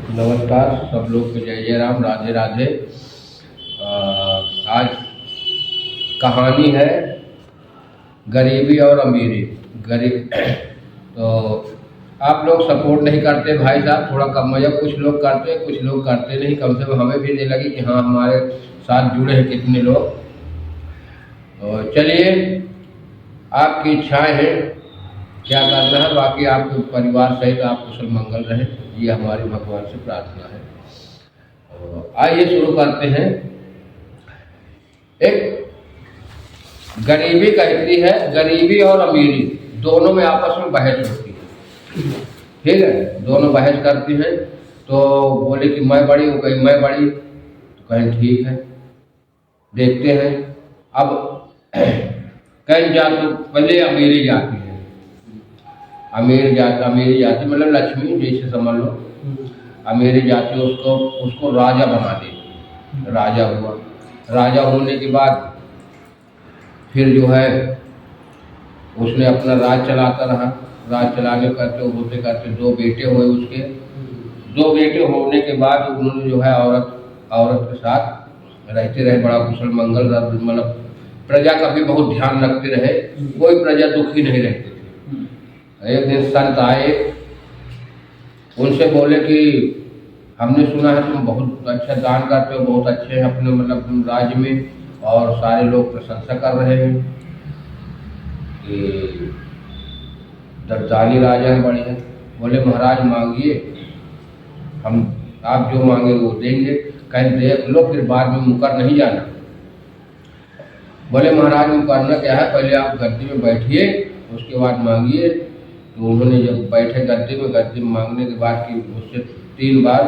नमस्कार सब लोग को, जय जय राम, राधे राधे। आज कहानी है गरीबी और अमीरी। गरीब तो आप लोग सपोर्ट नहीं करते भाई साहब, थोड़ा कम मजा। कुछ लोग करते हैं, कुछ लोग करते नहीं। कम से कम हमें भी नहीं लगी कि हाँ हमारे साथ जुड़े हैं कितने लोग। तो चलिए, आपकी इच्छाएं हैं क्या करना है। बाकी आपके परिवार सहित आप कुशल मंगल रहे, ये हमारी भगवान से प्रार्थना है। तो आइए शुरू करते हैं। एक गरीबी कहती है, गरीबी और अमीरी दोनों में आपस में बहस होती है। ठीक है, दोनों बहस करती हैं। तो बोले कि मैं बड़ी, वो कहीं मैं बड़ी, तो कहें ठीक है देखते हैं। अब कहीं जा तो पहले अमीरी जाती है। अमीरी जाति मतलब लक्ष्मी जैसे समझ लो। अमीरी जाति उसको राजा बना देती। राजा हुआ, राजा होने के बाद फिर जो है उसने अपना राज चलाता रहा। राज चलाने करते होते करते दो बेटे हुए उसके। दो बेटे होने के बाद उन्होंने जो है औरत के साथ रहते रहे, बड़ा कुशल मंगल। मतलब प्रजा का भी बहुत ध्यान रखते रहे, कोई प्रजा दुखी नहीं रहती थी। एक दिन संत आए, उनसे बोले कि हमने सुना है तुम बहुत अच्छा दान करते हो, बहुत अच्छे हैं अपने मतलब राज्य में, और सारे लोग प्रशंसा कर रहे हैं कि दर्दानी राजा हैं, बड़े हैं। बोले महाराज मांगिए, हम आप जो मांगे वो देंगे। कहीं देख लो, फिर बाद में मुकर नहीं जाना। बोले महाराज मुकरना क्या है, पहले आप गद्दी में बैठिए, उसके बाद मांगिए। तो उन्होंने जब बैठे गद्दी में मांगने के बाद कि उससे 3 बार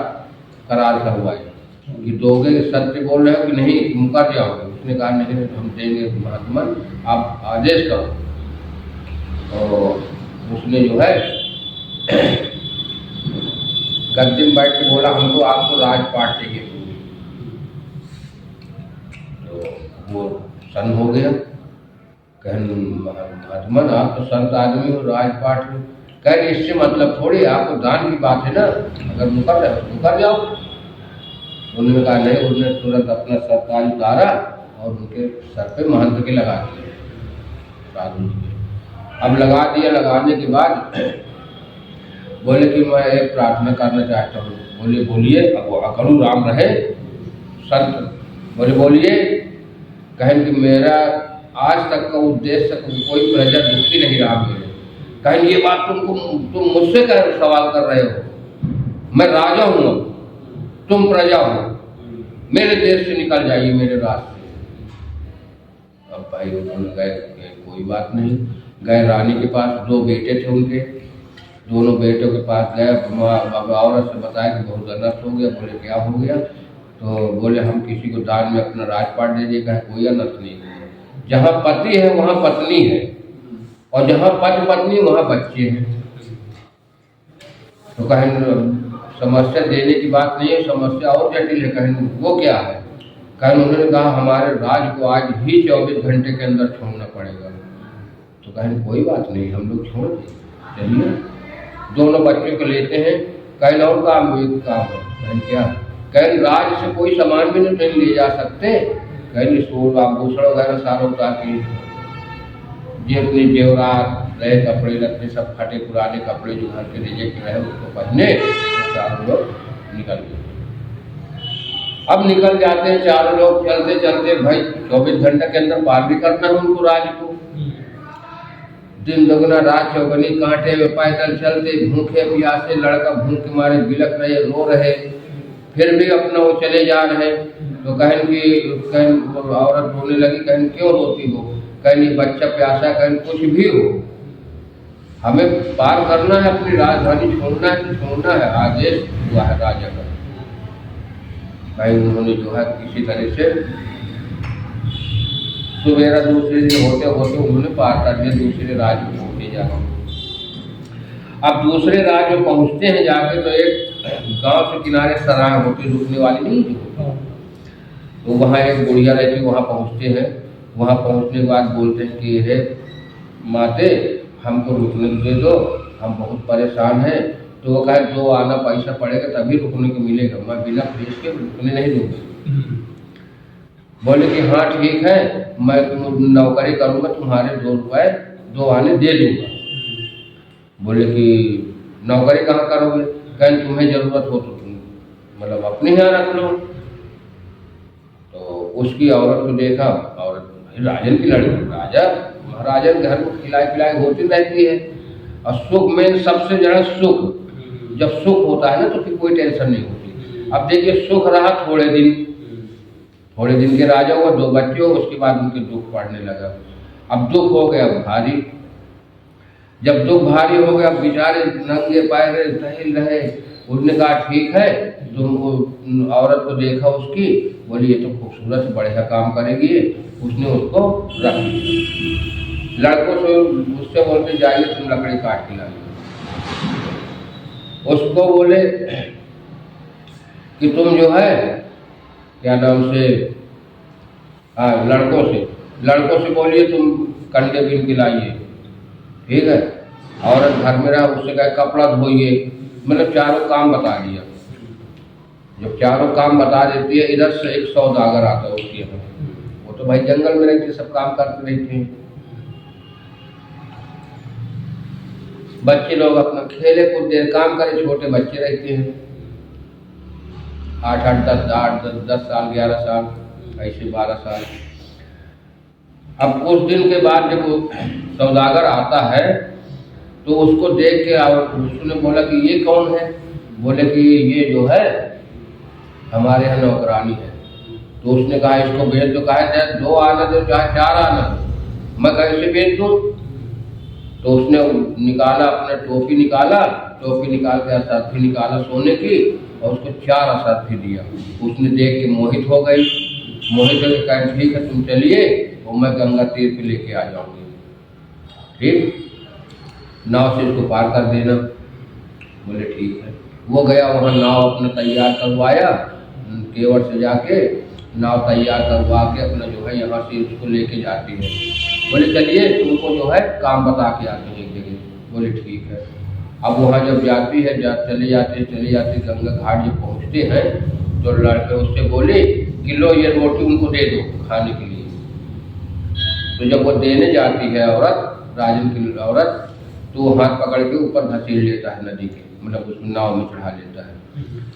करार करवाए कि दोगे, सत्य बोल रहे हो कि नहीं, मुकर जाओगे। उसने कहा नहीं हम देंगे महात्मा, आप आदेश करो। और उसने जो है गद्दी में बैठ के बोला हमको आपको राजपाट चाहिए। तो वो सन हो गया, कहने महात्मा आप तो संत आदमी हो, राजपाट में। कह इससे मतलब थोड़ी, आपको दान की बात है ना, अगर मुकर रहे तो मुकर जाओ। उन्होंने कहा नहीं। उन्होंने तुरंत अपना सरताज उतारा और उनके सर पे महंत के लगा दिए, साधु जी के। अब लगा दिया, लगाने के बाद बोले कि मैं एक प्रार्थना करना चाहता हूँ। बोले बोलिए। अब अकड़ू राम रहे संत, बोले बोलिए। कहें कि मेरा आज तक का उद्देश्य कोई प्रजा दुखी नहीं रहा मेरे। कहें ये बात तुम मुझसे सवाल कर रहे हो, मैं राजा हूँ, तुम प्रजा हो, मेरे देश से निकल जाइए, मेरे रास्ते। अब भाई उन्होंने गए, कोई बात नहीं। गए रानी के पास, 2 बेटे थे उनके, दोनों बेटों के पास गए। औरत से बताया कि बहुत अनर्थ हो गया। बोले क्या हो गया? तो बोले हम किसी को दान में अपना राजपाट दे दिए। कहे कोई अनर्थ नहीं हुआ, जहाँ पति है वहाँ पत्नी है, और जहाँ पति पत्नी वहाँ बच्चे हैं। तो कहें समस्या देने की बात नहीं है, समस्या और जटिल है। कहें वो क्या है? कहें उन्होंने कहा हमारे राज को आज ही 24 घंटे के अंदर छोड़ना पड़ेगा। तो कहें कोई बात नहीं, हम लोग छोड़ दें, चलिए। दोनों बच्चों को लेते हैं। कहें और काम, एक काम है। कहें क्या? कहें राज से कोई सामान भी नहीं ले जा सकते। कहें सोल आभूषण वगैरह सारा उतार के, जितने जेवरात रहे, कपड़े लत्ते सब फटे पुराने कपड़े जो घर के रिजेक्ट रहे उसको पहने, चारों लोग निकल गए। अब निकल जाते हैं चारों लोग, चलते चलते भाई 24 घंटे के अंदर पार भी करना है उनको राज को। दिन दोगुना रात चौगुनी, कांटे में पैदल चलते, भूखे प्यासे, लड़का भूख के मारे बिलख रहे, रो रहे, फिर भी अपना वो चले जा रहे। तो कहें कि औरत रोने लगी। कहें क्यों रोती हो? कहें बच्चा प्यासा, कहें कुछ भी हो, हमें पार करना है, अपनी राजधानी छोड़ना है, छोड़ना है, आदेश हुआ है राजा का। भाई उन्होंने जो है किसी तरह से सवेरा दूसरे दिन होते होते उन्होंने पार कर दिया, दूसरे राज्य में पहुंचे जाना। अब दूसरे राज्य में पहुंचते हैं जाके, तो एक गांव से किनारे सराय होती, रुकने वाली नहीं थी। तो वहाँ एक बुढ़िया रहती, वहाँ पहुँचते हैं। वहाँ पहुँचने के बाद बोलते हैं कि हे माते, हमको रुकने दे दो, हम बहुत परेशान हैं, तो वो कहे 2 आना पैसा पड़ेगा तभी रुकने को मिलेगा, मैं बिना फीस के रुकने नहीं दूंगा। बोले कि हाँ ठीक है, मैं नौकरी करूँगा, तुम्हारे 2 रुपये 2 आने दे दूँगा। बोले कि नौकरी कहाँ करोगे? कहें तुम्हें ज़रूरत हो तो तुम मतलब अपने यहाँ रख लो। तो उसकी औरत को देखा, औरत राजन की लड़की, राजा महाराजा के घर में खिलाई पिलाई होती रहती है, और सुख में सबसे ज़्यादा सुख, जब सुख होता है ना तो फिर कोई टेंशन नहीं होती। अब देखिए सुख रहा थोड़े दिन के राजा हुआ, 2 बच्चे हो, उसके बाद उनके दुख पड़ने लगा। अब दुख हो गया भारी, जब दुख भारी हो गया, बेचारे नंगे पैर टहल रहे। उसने कहा ठीक है, तुम औरत को देखा उसकी, बोली ये तो खूबसूरत बढ़िया काम करेगी, उसने उसको रख दिया। लड़कों से उससे बोलते जाइए तुम लकड़ी काट के लाइए। उसको बोले कि तुम जो है क्या नाम से, लड़कों से बोलिए तुम कंडे बीन के लाइए, ठीक है। औरत घर में रहा, उससे कहे कपड़ा धोइए, मतलब चारों काम बता दिया। जब चारों काम बता देती है, इधर से एक सौदागर आता है उसके यहाँ, वो तो भाई जंगल में रहते सब काम करते रहते हैं। बच्चे लोग अपना खेले कुछ देर काम करे, छोटे बच्चे रहते हैं 8-10 साल, 11 साल, ऐसे 12 साल। अब कुछ दिन के बाद जब वो सौदागर आता है तो उसको देख के और उसने बोला कि ये कौन है? बोले कि ये जो है हमारे यहाँ नौकरानी है। तो उसने कहा इसको बेच दो। कहा 2 आना दो चाहे 4 आना दो, मैं कैसे बेच दूँ? तो उसने निकाला, अपना टोपी निकाल के असरफी निकाला सोने की, और उसको 4 असरफी दिया। उसने देख के मोहित हो गई, मोहित होकर कहा ठीक है तुम चलिए और मैं गंगा तीर पे लेके आ जाऊंगी, ठीक, नाव से इसको पार कर देना। बोले ठीक है। वो गया वहाँ नाव अपना तैयार करवाया, केवट से जाके नाव तैयार करवा के अपना जो है यहाँ से उसको लेके जाती है। बोले चलिए तुमको जो है काम बता के आते हैं एक जगह। बोले ठीक है। अब वहाँ जब जाती है, चले जाते गंगा घाट जब पहुँचते हैं तो लड़के उससे बोले कि लो ये रोटी उनको दे दो खाने के लिए। तो जब वो देने जाती है औरत, राजन की औरत, तो वो हाथ पकड़ के ऊपर धकेल लेता है नदी के, मतलब उस नाव में चढ़ा लेता है,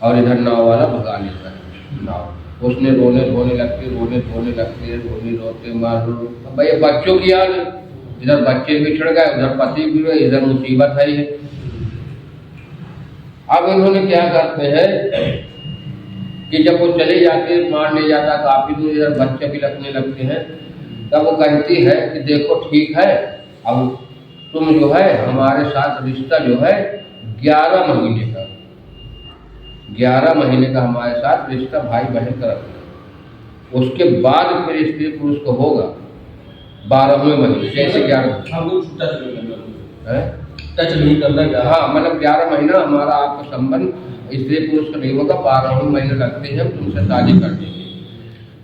और इधर नाव वाला भगा लेता है नाव। उसने रोने रोते मार भाई बच्चों की याद, इधर बच्चे बिछड़ गए, उधर पति भी गए, इधर मुसीबत है ये। अब इन्होंने क्या करते हैं कि जब वो चले जाते हैं, मार ले जाता काफी दूर, इधर बच्चे भी लगने लगते हैं, तब वो कहती है कि देखो ठीक है, अब तुम जो है हमारे साथ रिश्ता जो है 11 महीने का हमारे साथ रिश्ता भाई बहन का रखना। उसके बाद फिर स्त्री पुरुष को होगा 12वें महीने, जैसे 11 टच नहीं करना। हाँ, मतलब 11 महीना हमारा आपका संबंध स्त्री पुरुष का नहीं होगा, 12वें महीने रखते हैं हम तुमसे शादी कर देंगे।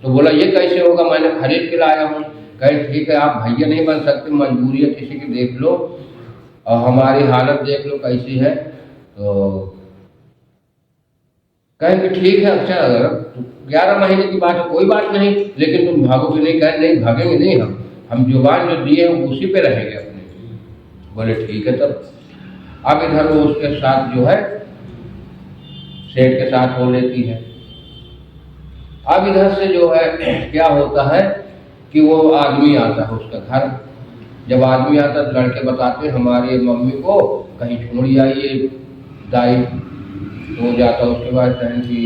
तो बोला ये कैसे होगा, मैंने खरीद के लाया हूँ। कहे ठीक है आप भैया नहीं बन सकते, मजबूरी है किसी की, देख लो और हमारी हालत देख लो कैसी है। तो कहें कि ठीक है, अच्छा अगर 11 महीने की बात है कोई बात नहीं, लेकिन तुम भागोगे नहीं। कहें नहीं भागेंगे नहीं, हम जुबान जो दिए हैं उसी पे रहेंगे अपने। बोले ठीक है। तब अब इधर वो उसके साथ जो है सेठ के साथ हो लेती है। अब इधर से जो है क्या होता है कि वो आदमी आता है उसका घर। जब आदमी आता तो लड़के बताते हमारी मम्मी को कहीं छोड़ी आई है दाई। तो जाता उसके बाद कहन कि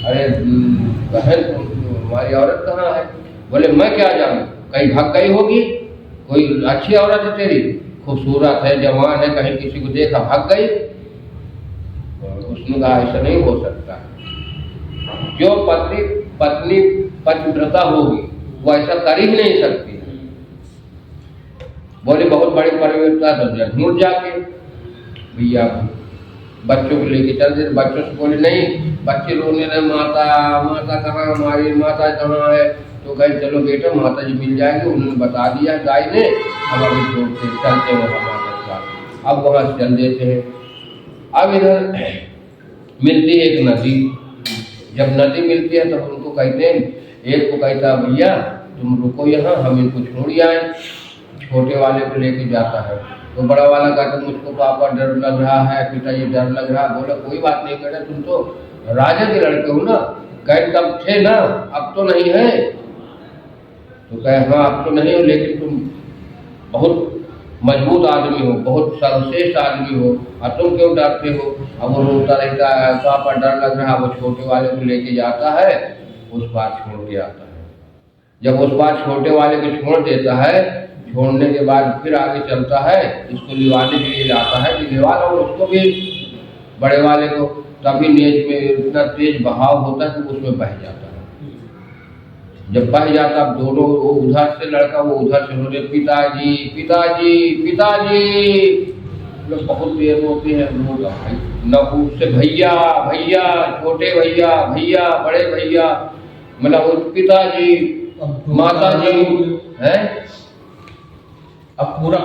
अरे बहन हमारी औरत कहाँ है? बोले मैं क्या जानूं, कहीं भाग गई होगी, कोई अच्छी औरत है तेरी, खूबसूरत है, जवान है, कहीं किसी को देखा भाग गई। उसने कहा ऐसा नहीं हो सकता, जो पत्नी पतिव्रता होगी वो ऐसा कर ही नहीं सकती। बोले बहुत बड़ी परिवर्तन तो ढूंढ जाके भैया बच्चों को लेके चल दे। बच्चों से बोले नहीं, बच्चे रोने लगे, माता कहाँ, हमारी माता कहाँ है? तो कहे चलो बेटा माता जी मिल जाएंगे। उन्होंने बता दिया गाय ने, हम अभी छोड़ते चलते वहाँ माता के पास। अब वहाँ से चल देते हैं। अब इधर मिलती है एक नदी। जब नदी मिलती है तो उनको कहते हैं, एक को कहता भैया तुम रुको यहाँ, हम इनको छोड़ आए। छोटे वाले को लेके जाता है तो बड़ा वाला कहता मुझको पापा डर लग रहा है, पिताजी डर लग रहा है। बोला कोई बात नहीं बेटा, तुम तो राजा के लड़के हो ना। कहे तब थे ना, अब तो नहीं है। तो कहे हाँ अब तो नहीं हो, लेकिन तुम बहुत मजबूत आदमी हो, बहुत सर्वश्रेष्ठ आदमी हो, और तुम क्यों डरते हो। अब वो रोता रहता है, पापा डर लग रहा है। वो छोटे वाले को लेके जाता है, उस पार छोड़ के आता है। जब उस पार छोटे वाले को छोड़ देता है, छोड़ने के बाद फिर आगे चलता है, इसको लिवाने के लिए जाता है कि लिवा लो उसको भी, बड़े वाले को। तभी नेज में इतना तेज बहाव होता है कि उसमें बह जाता है। जब बह जाता, अब दोनों, वो उधर से लड़का, वो उधर से बोले पिताजी पिताजी पिताजी। लोग बहुत देर होते हैं लोग, न उससे भैया भैया, छोटे भैया भैया, बड़े भैया, मतलब वो पिताजी माता जी है। अब पूरा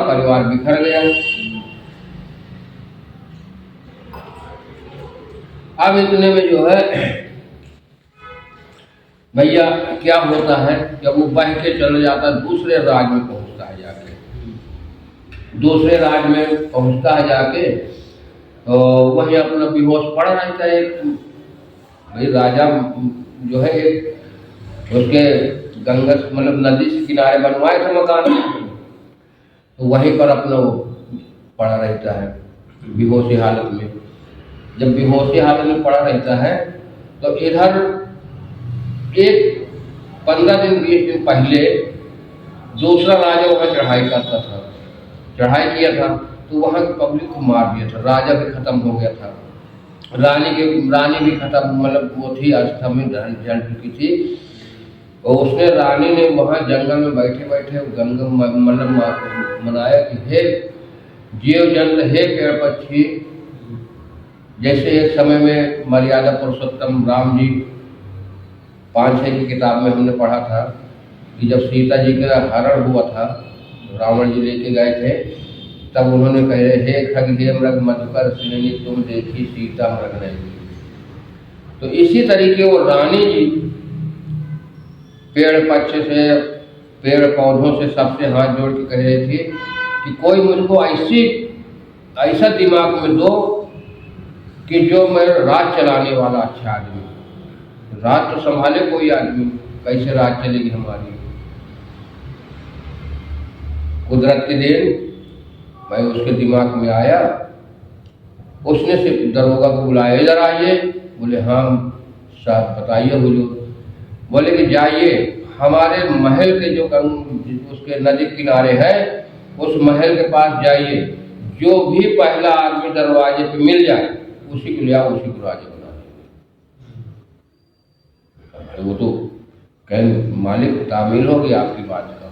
परिवार बिखर गया। अब इतने में जो है भैया क्या होता है, जब वो बह के चले जाता है दूसरे राज में पहुंचता है जाके। दूसरे राज में पहुंचता है जाके, तो वहीं अपना बेहोश पड़ा रहता है। भाई राजा जो है उसके गंगा मतलब नदी से किनारे बनवाए थे मकान, तो वहीं पर अपना वो पड़ा रहता है बेहोशी हालत में। जब बेहोशी हालत में पड़ा रहता है तो इधर एक 15 दिन 20 दिन पहले दूसरा राजा वहाँ चढ़ाई करता था, चढ़ाई किया था, तो वहाँ की पब्लिक को मार दिया था। राजा भी खत्म हो गया था, रानी भी खत्म, मतलब वो थी अवस्था में जल चुकी थी। और उसने रानी ने वहाँ जंगल में बैठे बैठे गंगा मतलब मनाया कि हे जीव जंत, हे पेड़ पक्षी। जैसे एक समय में मर्यादा पुरुषोत्तम राम जी 5-6 की किताब में हमने पढ़ा था कि जब सीता जी का हरण हुआ था, रावण जी लेके गए थे, तब उन्होंने कहे हे खगदेव मृग मधुकर श्रेणी तुम देखी सीता मृग नहीं। तो इसी तरीके वो रानी जी पेड़ पक्ष से, पेड़ पौधों से, सबसे हाथ जोड़ के कह रही थी कि कोई मुझको ऐसा दिमाग में दो कि जो मैं राज चलाने वाला अच्छा आदमी, राज तो संभाले कोई आदमी, कैसे राज चलेगी हमारी। कुदरत के देन भाई उसके दिमाग में आया, उसने सिर्फ दरोगा को बुलाया, इधर आइए। बोले हाँ साहब बताइए हुजूर। बोले कि जाइए हमारे महल के जो उसके नदी किनारे है, उस महल के पास जाइए, जो भी पहला आदमी दरवाजे पे मिल जाए उसी को ले आओ, उसी को राजा बना दीजिए। वो तो कह मालिक तामील होगी आपकी बात का।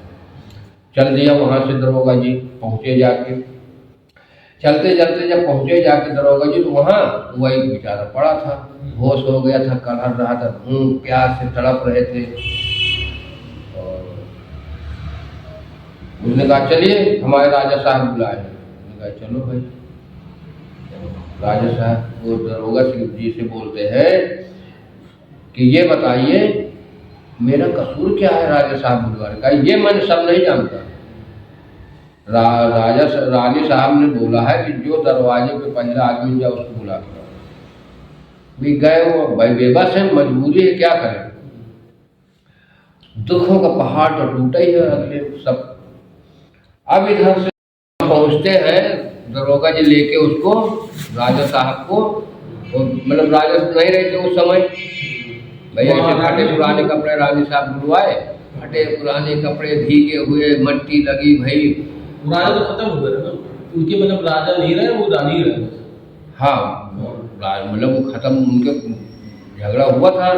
चल दिया वहाँ से दरोगा जी, पहुँचे जाके, चलते चलते जब पहुँचे जाके दरोगा जी, तो वहाँ वही बेचारा पड़ा था, होश हो गया था, कलहर रहा था, भूख प्यास से तड़प रहे थे। और उसने कहा चलिए हमारे राजा साहब बुलाए। उसने कहा चलो भाई। राजा साहब वो दरोगा जी से बोलते हैं कि ये बताइए मेरा कसूर क्या है राजा साहब बुलवाने का। ये मैंने सब नहीं जानता। रानी साहब ने बोला है कि जो दरवाजे पे पहला आदमी जाए उसको बुला कर। भी गए वो भाई बेबस है, मजबूरी है, क्या करें। दुखों का पहाड़ तो टूटा ही है अगले सब। अब इधर से पहुंचते हैं, दरोगा जी लेके उसको राजा साहब को, मतलब राजा नहीं रहते उस समय, भैया ऐसे फटे पुराने कपड़े रानी साहब बुलवाए, फटे पुराने कपड़े भीगे हुए, मट्टी लगी भाई। राजा तो खत्म हो गए ना उनके, मतलब राजा नहीं रहे, वो रानी रहे। हाँ मतलब वो खत्म, उनके झगड़ा हुआ था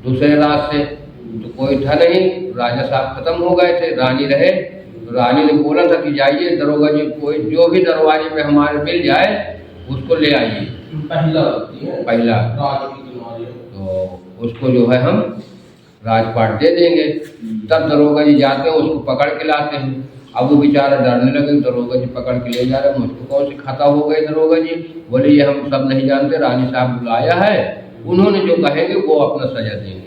दूसरे राज से, तो कोई था नहीं, राजा साहब खत्म हो गए थे, रानी रहे। तो रानी ने बोला था कि जाइए दरोगा जी, कोई जो भी दरवाजे पे हमारे मिल जाए उसको ले आइए, पहला तो उसको जो है हम राजपाट दे देंगे। तब दरोगा जी जाते हैं, उसको पकड़ के लाते हैं। अब वो बेचारा डरने लगे, दरोगा जी पकड़ के ले जा रहे, मुझको कौन से खता हो गए दरोगा जी? बोले ये हम सब नहीं जानते, रानी साहब बुलाया है, उन्होंने जो कहेंगे वो अपना सजा देंगे।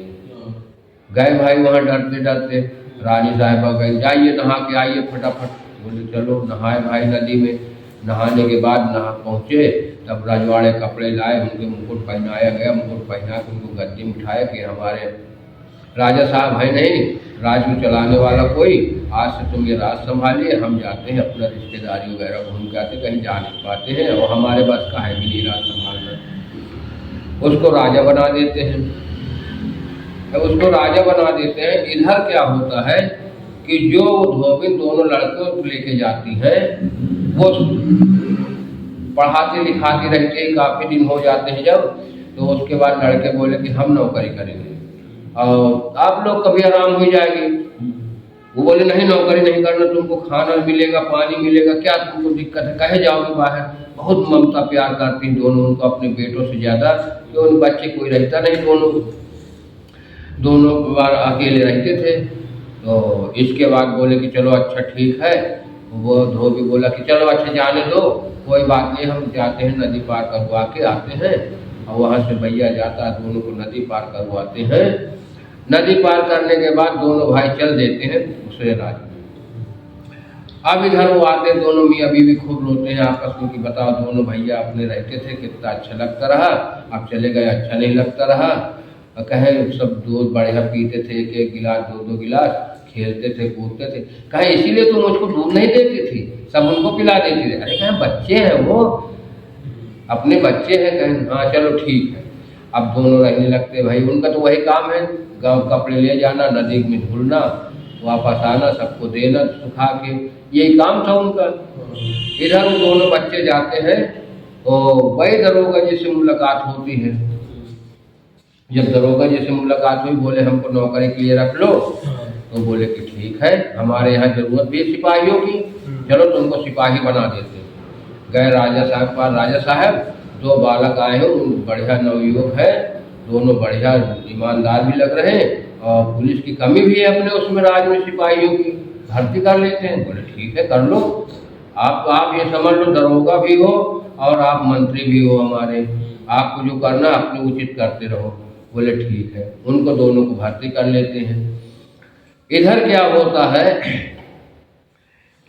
गए भाई वहाँ डरते डरते, रानी साहबा गई, जाइए नहा के आइए फटाफट। बोले चलो नहाए भाई नदी में। नहाने के बाद नहा पहुँचे, तब रजवाड़े कपड़े लाए, उनके मुकुट पहनाया गया, मुकुट पहना के उनको गद्दी में उठाया कि हमारे राजा साहब है नहीं, राज को चलाने वाला कोई, आज से तुम ये राज संभालिए, हम जाते हैं अपना रिश्तेदारी वगैरह घूम के आते, कहीं जा नहीं पाते हैं और हमारे बस का है भी नहीं राज संभालना। उसको राजा बना देते हैं। उसको राजा बना देते हैं। इधर क्या होता है कि जो धोबी दोनों लड़कों को लेके जाती है, वो पढ़ाती लिखाती रहती है, काफ़ी दिन हो जाते हैं जब, तो उसके बाद लड़के बोले कि हम नौकरी करेंगे और आप लोग कभी आराम हो जाएगी। वो बोले नहीं नौकरी नहीं करना, तुमको खाना मिलेगा, पानी मिलेगा, क्या तुमको दिक्कत है, कहे जाओगे बाहर। बहुत ममता प्यार करती हैं दोनों उनको अपने बेटों से ज़्यादा, कि उन बच्चे कोई रहता नहीं, दोनों बार अकेले रहते थे। तो इसके बाद बोले कि चलो अच्छा ठीक है। वो धोबी बोला कि चलो अच्छा जाने दो, कोई बात नहीं, हम जाते हैं नदी पार करवा के आते हैं। और वहाँ से भैया जाता है, दोनों को नदी पार करवाते हैं। नदी पार करने के बाद दोनों भाई चल देते हैं दूसरे राज्य में। अब इधर वो आते, दोनों मियाँ बीवी खूब रोते हैं आपस में कि बताओ दोनों भैया अपने रहते थे, कितना अच्छा लगता रहा, अब चले गए अच्छा नहीं लगता रहा। कहें सब दूध बढ़िया पीते थे, एक एक गिलास दो दो गिलास, खेलते थे कूदते थे। कहें इसीलिए तुम मुझको दूध नहीं देती थी, सब उनको पिला देती थी। अरे कहें बच्चे हैं वो, अपने बच्चे हैं। कहें हाँ चलो ठीक है। अब दोनों रहने लगते भाई, उनका तो वही काम है, गाँव कपड़े ले जाना, नदी में धुलना, वापस आना, सबको देना सुखा के, यही काम था उनका। इधर वो दोनों बच्चे जाते हैं, तो वही दरोगा जी से मुलाकात होती है। जब दरोगा जी से मुलाकात हुई, बोले हमको नौकरी के लिए रख लो। तो बोले कि ठीक है, हमारे यहाँ जरूरत भी है सिपाहियों की, चलो तुमको सिपाही बना देते हैं। गए राजा साहब पास, राजा साहब दो बालक आए हैं, बढ़िया नवयुवक है, दोनों बढ़िया ईमानदार भी लग रहे हैं और पुलिस की कमी भी है अपने उसमें राज में, सिपाहियों की भर्ती कर लेते हैं। बोले ठीक है कर लो, आप ये समझ लो दरोगा भी हो और आप मंत्री भी हो हमारे, आपको जो करना अपने उचित करते रहो। बोले ठीक है, उनको दोनों को भर्ती कर लेते हैं। इधर क्या होता है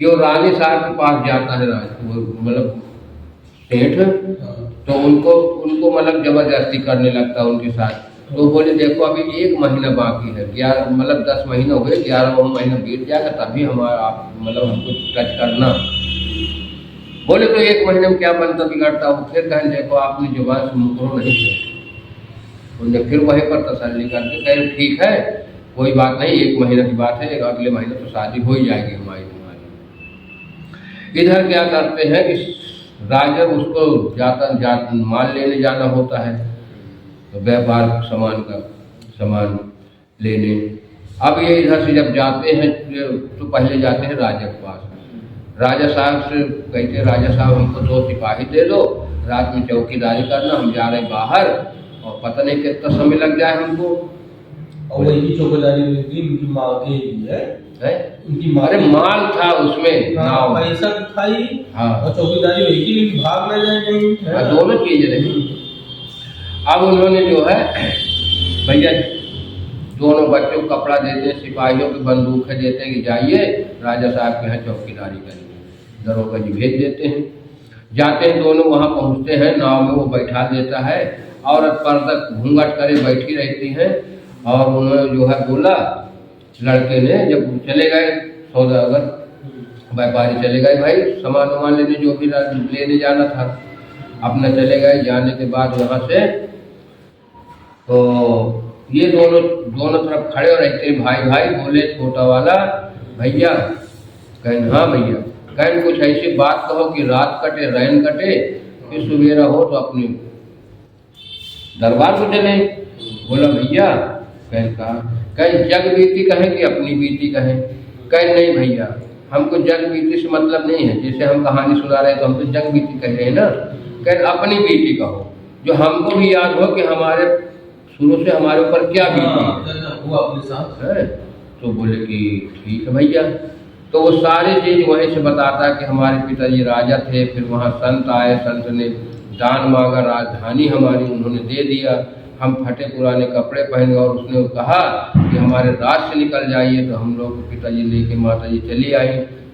कि वो रानी साहब के पास जाता है मतलब सेठ, तो उनको मतलब जबरदस्ती करने लगता है उनके साथ। तो बोले देखो अभी 1 महीना बाकी है, 11 मतलब 10 महीना हो गए, 11वां महीना बीत जाएगा तभी हमारा आप मतलब हमको टच करना। बोले तो 1 महीने में क्या बनता बिगड़ता हो। फिर कहें देखो आपने जुबान से मुकरो नहीं किया। उन्होंने फिर वहीं पर तसल्ली करके कहे ठीक है कोई बात नहीं, 1 महीने की बात है, अगले महीने तो शादी हो ही जाएगी हमारी। इधर क्या करते हैं कि राजा उसको जाता माल लेने जाना होता है, तो व्यापार सामान लेने। अब ये इधर से जब जाते हैं तो पहले जाते हैं राजा के पास। राजा साहब से कहते राजा साहब हमको 2 सिपाही दे दो, रात में चौकीदारी करना, हम जा रहे बाहर और पता नहीं कितना समय लग जाए हमको। और वही चौकीदारी उनकी माँ की है, उनकी अरे माल था उसमें, हाँ, पैसा दिखाई, हाँ, और चौकीदारी वही की, लेकिन भाग न जाए कहीं, दोनों चीजें रही। अब उन्होंने जो है भैया दोनों बच्चों को कपड़ा देते, सिपाहियों की बंदूकें देते हैं कि जाइए राजा साहब के यहाँ चौकीदारी करेंगे। दरोगा जी भेज देते हैं, जाते हैं दोनों, वहाँ पहुँचते हैं, नाव में वो बैठा देता है, औरत पर्दा घूंघट करे बैठी रहती है। और उन्होंने जो है बोला, लड़के ने जब चले गए सौदागर व्यापारी चले गए भाई सामान लेने, जो भी लेने जाना था अपना चले गए। जाने के बाद वहाँ से तो ये दोनों तरफ खड़े रहते भाई। बोले छोटा वाला भैया, कहें हाँ भैया, कहें कुछ ऐसी बात कहो कि रात कटे रैन कटे, फिर सवेरा हो तो अपनी दरबार को चले। बोला भैया, कहें जग बीती कहें कि अपनी बीती कहें। कहें नहीं भैया, हमको जग बीती से मतलब नहीं है, जैसे हम कहानी सुना रहे तो हम तो जग बीती कह रहे हैं ना। कहें अपनी बीती कहो, जो हमको भी याद हो कि हमारे शुरू से हमारे ऊपर क्या बीती है वो अपने साथ है। तो बोले कि ठीक है भैया। तो वो सारी चीज़ वहीं से बताता है कि हमारे पिताजी राजा थे, फिर वहाँ संत आए, संत ने दान मांगा, राजधानी हमारी उन्होंने दे दिया, हम फटे पुराने कपड़े पहन गए और उसने कहा कि हमारे राज से निकल जाइए। तो हम लोग पिताजी लेके माताजी चली आई।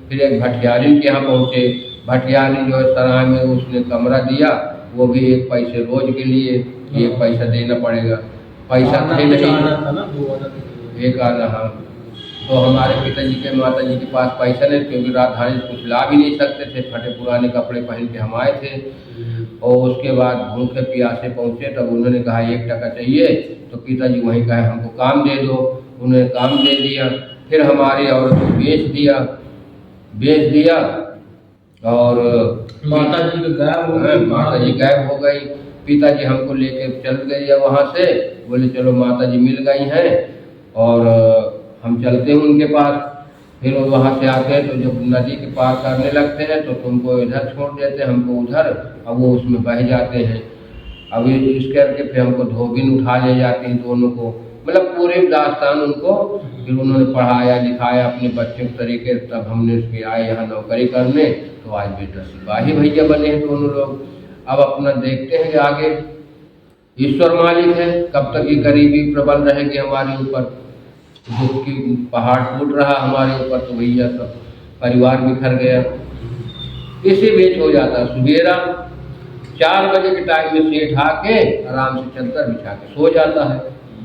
फिर एक भटियारिन के यहाँ पहुँचे, भटियारिन जो है सराय में उसने कमरा दिया, वो भी 1 पैसे रोज के लिए, 1 पैसा देना पड़ेगा, पैसा थे नहीं, 1 आना। हाँ, तो हमारे पिताजी के माताजी के पास पैसा नहीं, क्योंकि राजधानी से कुछ ला भी नहीं सकते थे, फटे पुराने कपड़े पहन के हम आए थे। और उसके बाद भूखे प्यासे पहुँचे, तब उन्होंने कहा 1 टका चाहिए, तो पिताजी वहीं कहे हमको काम दे दो, उन्होंने काम दे दिया। फिर हमारी औरत को बेच दिया और माताजी का गायब हो गई, माताजी गायब हो गई। पिताजी हमको लेके चल गए वहाँ से, बोले चलो माताजी मिल गई हैं और हम चलते हैं उनके पास। फिर वो वहाँ से आते हैं तो जब नदी के पार करने लगते हैं तो तुमको इधर छोड़ देते हैं, हमको उधर, अब वो उसमें बह जाते हैं। अब इस करके फिर हमको धोबिन उठा ले जाते हैं दोनों को, मतलब पूरी दास्तान उनको फिर उन्होंने पढ़ाया लिखाया अपने बच्चों के तरीके। तब हमने उसके आए यहाँ नौकरी करने, तो आज बेटा सिपाही भैया बने हैं दोनों लोग। अब अपना देखते हैं कि आगे ईश्वर मालिक है, कब तक ये गरीबी प्रबल रहेगी हमारे ऊपर, दुख की पहाड़ टूट रहा हमारे ऊपर, तो भैया सब परिवार बिखर गया। इसी बीच हो जाता सवेरा 4 बजे के टाइम में सेठ आके आराम से चद्दर बिछा के सो जाता है,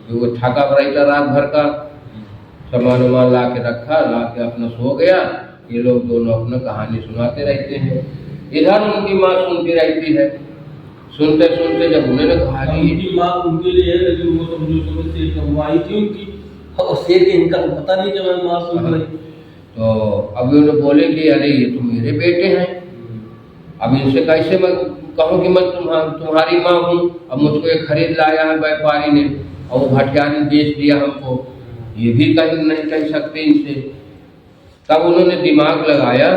क्योंकि वो थका रहता रात भर का, सामान वामान ला के रखा, ला के अपना सो गया। ये लोग दोनों अपना कहानी सुनाते रहते हैं, इधर उनकी माँ सुनती रहती है। सुनते सुनते जब उन्होंने कहा उनकी माँ उनके लिए है, लेकिन वो समझो सेठ कमाई थी उनकी, और सेठ के इनका पता नहीं कि मैं माँ सुन रही। तो अब उन्होंने बोले कि अरे ये तो मेरे बेटे हैं, अब इनसे कैसे मैं कहूँ कि मैं तुम्हारी माँ हूँ। अब मुझको ये खरीद लाया है व्यापारी ने, और वो भटियारी ने बेच दिया हमको, ये भी कहीं नहीं कह सकते इनसे। तब उन्होंने दिमाग लगाया,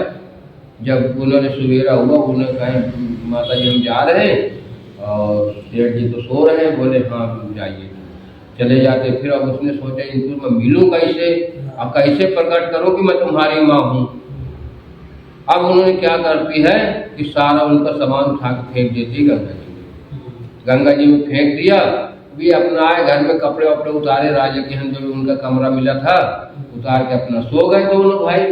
जब उन्होंने सवेरा हुआ, उन्होंने कहा माता जी हम जा रहे हैं और सेठ जी तो सो रहे हैं। बोले हाँ जाइए, चले जाते। फिर अब उसने सोचा इनको मैं मिलूँ कैसे, अब कैसे प्रकट करूँ कि मैं तुम्हारी माँ हूँ। अब उन्होंने क्या करती है कि सारा उनका सामान उठा के फेंक देती गंगा जी में। गंगा जी में फेंक दिया, भी अपना आए घर में कपड़े वपड़े उतारे, राजा के यहाँ जो उनका कमरा मिला था उतार के अपना सो गए दोनों भाई।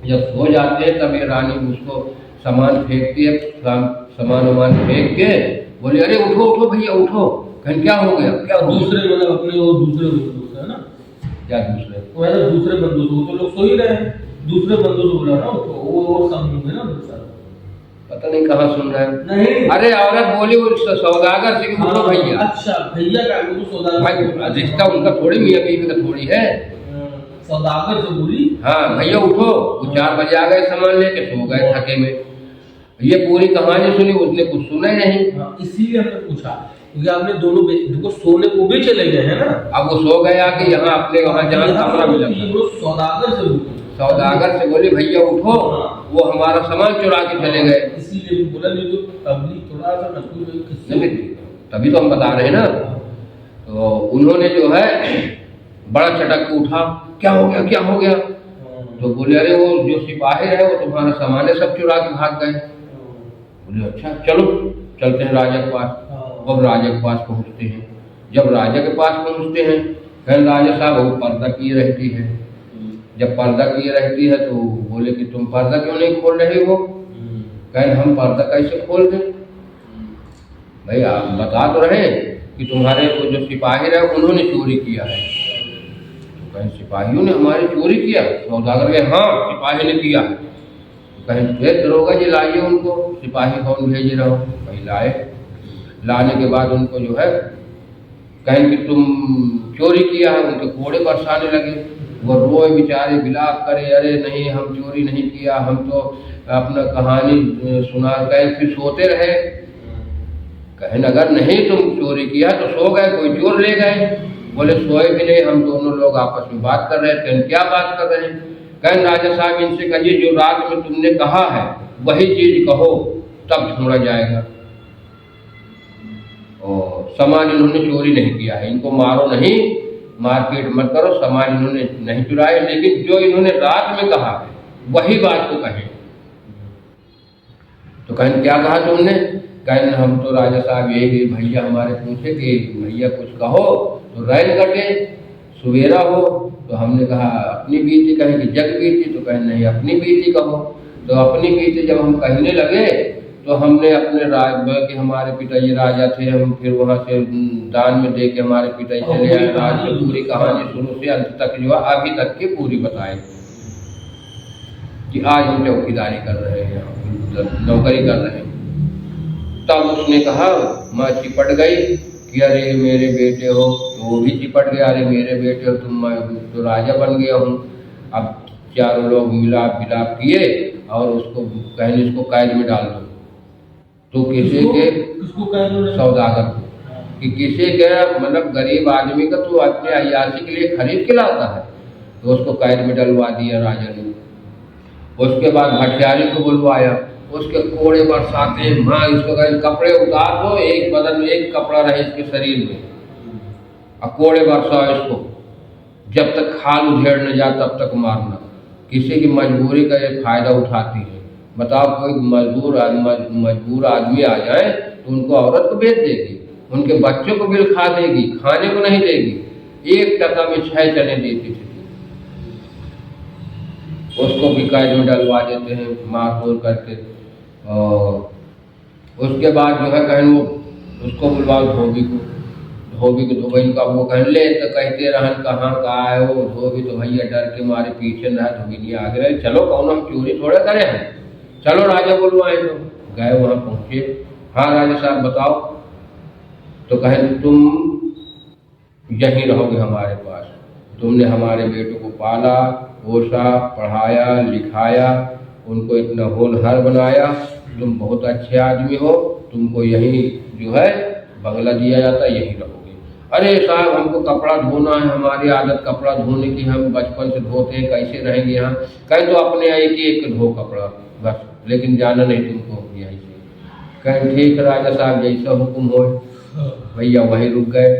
जब सो जाते हैं तब ये रानी उसको सामान फेंकती है, सामान वामान फेंक के बोले अरे उठो उठो भैया उठो। कहीं क्या हो गया, क्या हो दूसरे मतलब अपने वो दूसरे बंदूक है ना, क्या दूसरे वो है ना दूसरे बंदूक, वो तो लोग सो ही रहे हैं, दूसरे बंदूक बोला ना वो और समझ में ना पता नहीं कहाँ सुन रहे हैं। नहीं अरे औरत बोली वो सौदागर से उठो भैया। अच्छा भैया का वो तो सौदागर भाई रिश्ता उनका थोड़ी मियाँ बीवी का थोड़ी है, सौदागर से बोली हाँ भैया उठो। वो 4 बजे आ गए सामान लेके, सो गए थके में। ये पूरी कहानी सुनी, उसने कुछ सुना ही नहीं। इसीलिए हमने पूछा, क्योंकि आपने दोनों देखो सोने को भी चले गए हैं ना। अब वो सो गए आके यहाँ अपने वहाँ जहाँ कमरा मिला था। सौदागर से बोली भैया उठो, वो हमारा सामान चुरा के चले गए। इसीलिए बोला, नहीं तो पब्लिक थोड़ा सा नहीं, तभी तो हम बता रहे हैं ना। तो उन्होंने जो है बड़ा चटक के उठा, क्या हो गया क्या हो गया। तो बोले अरे वो जो सिपाही है वो तुम्हारा सामान सब चुरा के भाग गए। बोले अच्छा चलो चलते हैं राजा के पास। अब राजा के पास पहुंचते हैं। जब राजा के पास पहुंचते हैं, फिर राजा साहब वो पर्दा किए रहती है। जब पर्दा किए रहती है तो बोले कि तुम पर्दा क्यों नहीं खोल रहे हो। कहें हम पर्दा कैसे खोल दें, भाई आप बता तो रहे कि तुम्हारे वो जो सिपाही रहे उन्होंने चोरी किया है। तो कहें सिपाहियों ने हमारी चोरी किया। सौदागर कहे हाँ सिपाही ने किया है। तो कहें फिर दरोगा जी लाइए उनको, सिपाही कौन भेज रहा हो। कहीं लाए, लाने के बाद उनको जो है कहें कि तुम चोरी किया है। उनके कोड़े बरसाने लगे, वो रोए बेचारे बिलाप करे, अरे नहीं हम चोरी नहीं किया, हम तो अपना कहानी सुना। कहें फिर सोते रहे। कहें अगर नहीं तुम चोरी किया तो सो गए, कोई चोर ले गए। बोले सोए भी नहीं, हम दोनों लोग आपस में बात कर रहे थे। क्या बात कर रहे हैं। कहें राजा साहब इनसे कहिए जो रात में तुमने कहा है वही चीज कहो तब छोड़ा जाएगा। और सामान इन्होंने चोरी नहीं किया है, इनको मारो नहीं, मारपीट मत करो, सामान इन्होंने नहीं चुराए, लेकिन जो इन्होंने रात में कहा है वही बात को कहें। तो कहें क्या कहा तुमने? कहें हम तो राजा साहब यही भैया हमारे पूछे कि भैया कुछ कहो तो रैन कटे सवेरा हो। तो हमने कहा अपनी बीती। कहें कि जग बीती। तो कहें नहीं अपनी बीती कहो। तो अपनी बीती जब हम कहने लगे तो हमने अपने राज के हमारे पिताजी राजा थे, हम फिर वहाँ से दान में दे के हमारे पिताजी चले आए। राज की पूरी कहानी शुरू से अंत तक जो है अभी तक की पूरी बताए कि आज हम चौकीदारी कर रहे हैं, नौकरी कर रहे हैं। तब उसने कहा मैं चिपट गई कि अरे मेरे बेटे हो। तो वो भी चिपट गया, अरे मेरे बेटे हो तुम, मैं तो राजा बन गया हूँ। अब चारों लोग मिलाप विलाप किए और उसको कहने इसको कैद में डाल दो। तो किसी के सौदागर को कि किसी के मतलब गरीब आदमी का तो अपने अय्याशी के लिए खरीद के लाता है, तो उसको कैद में डलवा दिया राजा ने। उसके बाद भटियारी को बुलवाया, उसके कोड़े बरसाते, माँ इसको कहें कपड़े उतार दो, एक बदन में एक कपड़ा रहे इसके शरीर में, और कोड़े बरसाओ इसको, जब तक खाल उधेड़ न जाए तब तक मारना। किसी की मजबूरी का ये फायदा उठाती है। बताओ कोई मजबूर आदमी आ जाए तो उनको औरत को बेच देगी, उनके बच्चों को बिल खा देगी, खाने को नहीं देगी। 1 टका में 6 चने देती थी। उसको भी कैद में डलवा देते हैं मार तोड़ करके। और उसके बाद जो है कहें वो उसको बुलवाओ धोबी को धोबी का वो कहें ले तो कहते रहन कहाँ का आए हो। धोबी तो भैया डर के मारे पीछे न रहा, धोबी नहीं आगे रहे, चलो कौन हम चोरी थोड़ा करे हैं, चलो राजा बुलवाए। तो गए वहाँ पहुँचे, हाँ राजा साहब बताओ। तो कहें तुम यहीं रहोगे हमारे पास, तुमने हमारे बेटों को पाला पोसा पढ़ाया लिखाया, उनको इतना होनहार बनाया, तुम बहुत अच्छे आदमी हो, तुमको यहीं जो है बंगला दिया जाता, यहीं रहोगे। अरे साहब हमको कपड़ा धोना है, हमारी आदत कपड़ा धोने की, हम बचपन से धोते हैं, कैसे रहेंगे यहाँ? कहें तो अपने एक धो कपड़ा बस, लेकिन जाना नहीं तुमको यहीं से। कहें ठीक राजा साहब जैसा हुक्म हो। भैया वहीं रुक गए।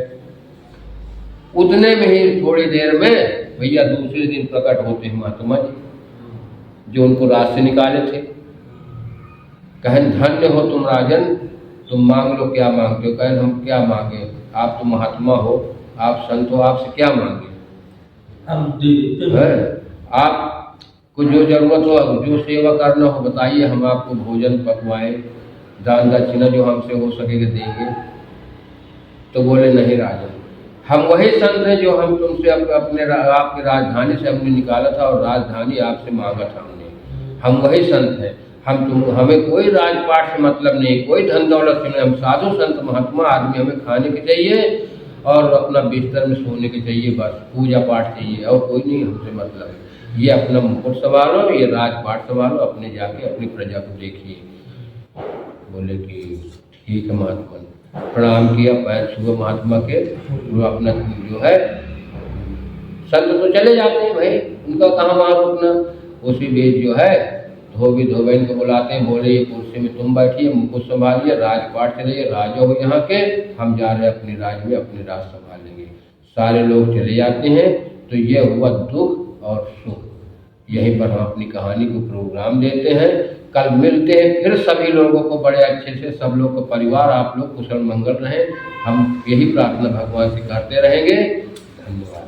उतने में ही थोड़ी देर में भैया दूसरे दिन प्रकट होते हैं महात्मा जी जो उनको राज से निकाले थे। कहें धन्य हो तुम राजन, तुम मांग लो क्या मांगते हो। कहें हम क्या मांगे, आप तो महात्मा हो, आप संत हो, आपसे क्या मांगे, हम दे देते हैं। आपको जो जरूरत हो, जो सेवा करना हो बताइए, हम आपको भोजन पकवाएं, दान दक्षिणा जो हमसे हो सकेगा देंगे। तो बोले नहीं राजन, हम वही संत हैं जो हम तुमसे अपने आपकी राजधानी से हमने निकाला था और राजधानी आपसे मांगा था हमने, हम वही संत हैं। हमें कोई राजपाट से मतलब नहीं, कोई धन दौलत से नहीं, हम साधु संत महात्मा आदमी, हमें खाने के चाहिए और अपना बिस्तर में सोने के चाहिए, बस पूजा पाठ चाहिए और कोई नहीं हमसे मतलब है। ये अपना मुकुट संभालो, ये राजपाट संभालो, अपने जाके अपनी प्रजा को देखिए। बोले कि ठीक है महात्मा, प्रणाम किया, पैर छुए महात्मा के। वो अपना जो है संत तो चले जाते हैं भाई, उनका कहाँ वहाँ रुकना। उसी बीच जो है धोबी धोबैन को बुलाते हैं, बोले ये कुर्सी में तुम बैठिए, मुकुट संभालिए, राजपाट चलिए, राजा हो यहाँ के, हम जा रहे हैं अपने राज में, अपने राज संभालेंगे। सारे लोग चले जाते हैं। तो ये हुआ दुख और सुख। यहीं पर हम अपनी कहानी को प्रोग्राम देते हैं। कल मिलते हैं फिर सभी लोगों को बड़े अच्छे से, सब लोग का परिवार आप लोग कुशल मंगल रहे, हम यही प्रार्थना भगवान से करते रहेंगे। धन्यवाद।